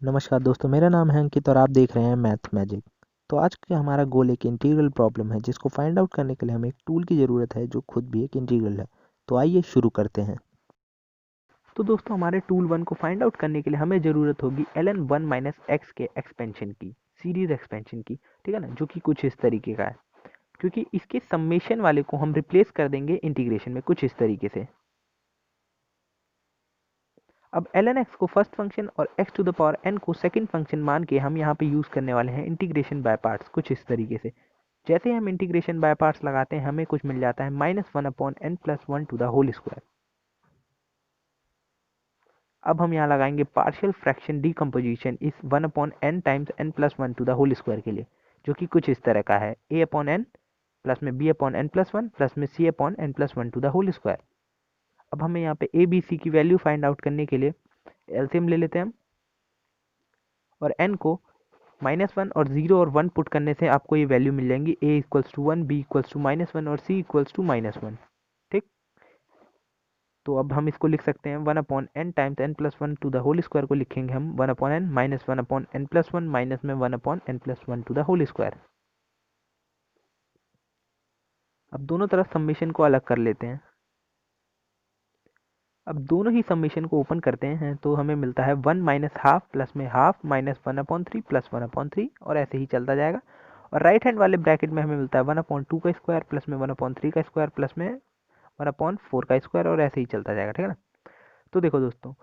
नमस्कार दोस्तों, मेरा नाम है अंकित और आप देख रहे हैं मैथ मैजिक। तो आज का हमारा गोल एक इंटीग्रल प्रॉब्लम है जिसको फाइंड आउट करने के लिए हमें एक टूल की ज़रूरत है जो खुद भी एक इंटीग्रल है। तो आइए शुरू करते हैं। तो दोस्तों, हमारे टूल वन को फाइंड आउट करने के लिए हमें ज़रूरत होगी ln 1 माइनस एक्स के एक्सपेंशन की, सीरीज एक्सपेंशन की। ठीक है ना, जो कि कुछ इस तरीके का है, क्योंकि इसके सम्मेशन वाले को हम रिप्लेस कर देंगे इंटीग्रेशन में कुछ इस तरीके से। अब ln x को फर्स्ट फंक्शन और x to the power n को सेकंड फंक्शन मान के हम यहाँ पे यूज़ करने वाले हैं इंटीग्रेशन बाय पार्ट्स कुछ इस तरीके से। जैसे ही हम इंटीग्रेशन बाय पार्ट्स लगाते हैं हमें कुछ मिल जाता है -1/n+1 अब हम यहाँ लगाएंगे पार्शियल फ्रैक्शन डीकम्पोजिशन इस 1/n टाइम्स n+1 के लिए, जो कि कुछ इस तरह का है a/n प्लस में b/n+1 प्लस में c/n+1 अब हमें यहाँ पे a b c की वैल्यू फाइंड आउट करने के लिए एलसीएम ले लेते हैं हम, और n को -1 और 0 और 1 पुट करने से आपको ये वैल्यू मिल जाएंगी a equals to 1, b equals to -1 और c इक्वल्स टू -1। ठीक, तो अब हम इसको लिख सकते हैं 1/n टाइम्स n+1 को लिखेंगे हम 1/n माइनस 1/n+1 माइनस में 1/n+1 अब दोनों तरफ सम्मेशन को अलग कर लेते हैं। अब दोनों ही सम्मेशन को ओपन करते हैं तो हमें मिलता है 1 माइनस हाफ प्लस में हाफ माइनस 1/3 प्लस 1/3 और ऐसे ही चलता जाएगा। और राइट हैंड वाले ब्रैकेट में हमें मिलता है 1/2 का स्क्वायर प्लस में 1/3 का स्क्वायर प्लस में 1/4 का स्क्वायर और ऐसे ही चलता जाएगा। ठीक है ना। तो देखो दोस्तों,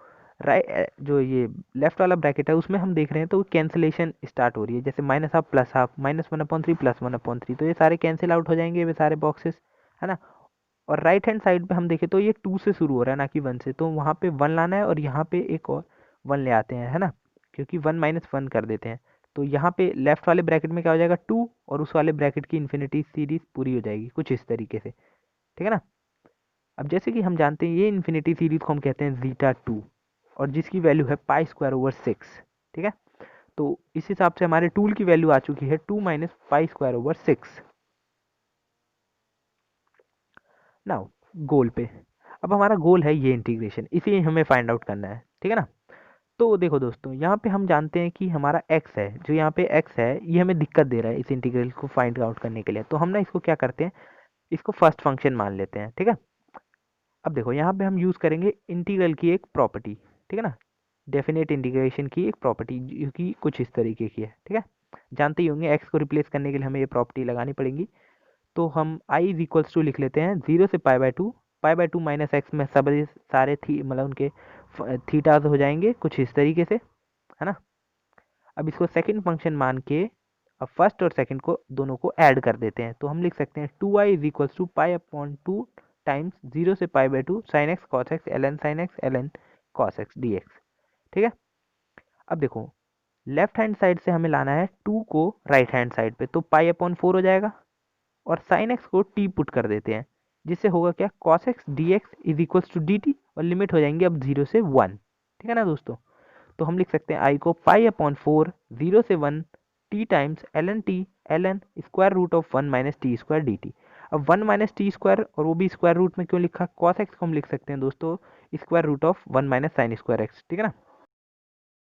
राइट जो ये लेफ्ट वाला ब्रैकेट है उसमें हम देख रहे हैं तो कैंसिलेशन स्टार्ट हो रही है, जैसे minus half plus half minus 1/3 plus 1/3, तो ये सारे कैंसिल आउट हो जाएंगे, ये सारे बॉक्सेस, है ना। और राइट हैंड साइड पे हम देखें तो ये 2 से शुरू हो रहा है ना कि 1 से, तो वहाँ पे 1 लाना है और यहाँ पे एक और 1 ले आते हैं, है ना, क्योंकि 1 - 1 कर देते हैं। तो यहाँ पे लेफ्ट वाले ब्रैकेट में क्या हो जाएगा 2 और उस वाले ब्रैकेट की इन्फिनिटी सीरीज पूरी हो जाएगी कुछ इस तरीके से। ठीक है ना। अब जैसे कि हम जानते हैं ये इन्फिनिटी सीरीज को हम कहते हैं zeta 2 और जिसकी वैल्यू है π²/6। ठीक है, तो इस हिसाब से हमारे टूल की वैल्यू आ चुकी है 2 - π²/6। नाउ गोल पे, अब हमारा गोल है ये इंटीग्रेशन, इसे हमें फाइंड आउट करना है। ठीक है ना। तो देखो दोस्तों, यहाँ पे हम जानते हैं कि हमारा x है, जो यहाँ पे x है ये हमें दिक्कत दे रहा है इस इंटीग्रल को फाइंड आउट करने के लिए। तो हम ना इसको क्या करते हैं, इसको फर्स्ट फंक्शन मान लेते हैं। ठीक है, अब देखो यहाँ पे हम यूज़ करेंगे इंटीग्रल की एक प्रॉपर्टी। ठीक है ना, डेफिनेट इंटीग्रेशन की एक प्रॉपर्टी जो कि कुछ इस तरीके की है। ठीक है, जानते ही होंगे x को रिप्लेस करने के लिए हमें ये प्रॉपर्टी लगानी पड़ेगी। तो हम i इज इक्वल्स टू लिख लेते हैं 0 से π/2 माइनस एक्स में सब सारे थी मतलब उनके थीटाज हो जाएंगे कुछ इस तरीके से, है ना। अब इसको सेकंड फंक्शन मान के अब फर्स्ट और सेकंड को दोनों को ऐड कर देते हैं, तो हम लिख सकते हैं 2i is equals to π/2 times 0 से π/2 sin x cos x ln sin x ln cos x dx। ठीक है, अब देखो लेफ्ट हैंड साइड से हमें लाना है 2 को राइट हैंड साइड पे, तो π/4 हो जाएगा और साइन एक्स को टी पुट कर देते हैं, जिससे होगा क्या cos X D X is equals to D T और लिमिट हो जाएंगी अब 0 से 1। ठीक है ना दोस्तों, तो हम लिख सकते हैं आई को π/4 0 से 1 T times L N square root of 1 minus T square D T. अब 1 माइनस टी स्क्वायर और वो भी स्क्वायर रूट में क्यों लिखा, कॉस एक्स को हम लिख सकते हैं दोस्तों square root of 1 minus sine square X. ठीक है ना।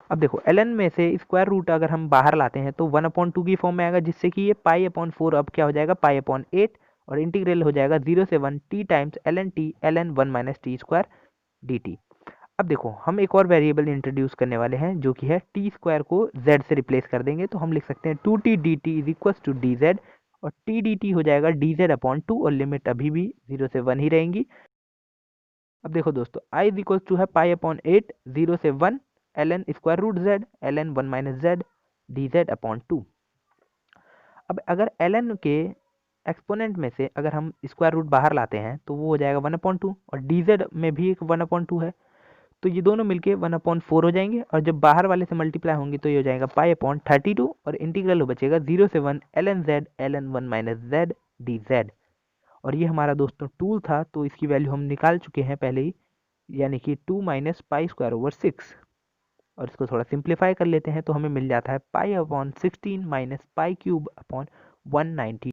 अब देखो ln में से स्क्वायर रूट अगर हम बाहर लाते हैं तो 1/2 की फॉर्म में आएगा, जिससे कि ये π/4 अब क्या हो जाएगा π/8 और इंटीग्रल हो जाएगा 0 से 1 T times ln 1 minus T square D T. अब देखो हम एक और वेरिएबल इंट्रोड्यूस करने वाले हैं जो कि है टी स्क्वायर को z से रिप्लेस कर देंगे, तो हम लिख सकते हैं 2t dt is equals to D Z और टी डी टी हो जाएगा dz/2 और लिमिट अभी भी 0 से 1 ही रहेंगी। अब देखो दोस्तों i इज इक्वल्स टू है π/8 0 से 1 ln square root z ln 1 minus z dz/2। अब अगर ln के एक्सपोनेंट में से अगर हम स्क्वायर रूट बाहर लाते हैं तो वो हो जाएगा 1/2 और dz में भी एक 1/2 है, तो ये दोनों मिलके 1/4 हो जाएंगे और जब बाहर वाले से मल्टीप्लाई होंगे तो ये हो जाएगा π/32 और इंटीग्रल बचेगा 0 से 1 ln z ln 1 minus z dz। और ये हमारा दोस्तों टूल था, तो इसकी वैल्यू हम निकाल चुके हैं पहले ही, यानी कि 2 - π²/6। और इसको थोड़ा सिंप्लीफाई कर लेते हैं तो हमें मिल जाता है π/16 - π³ 190।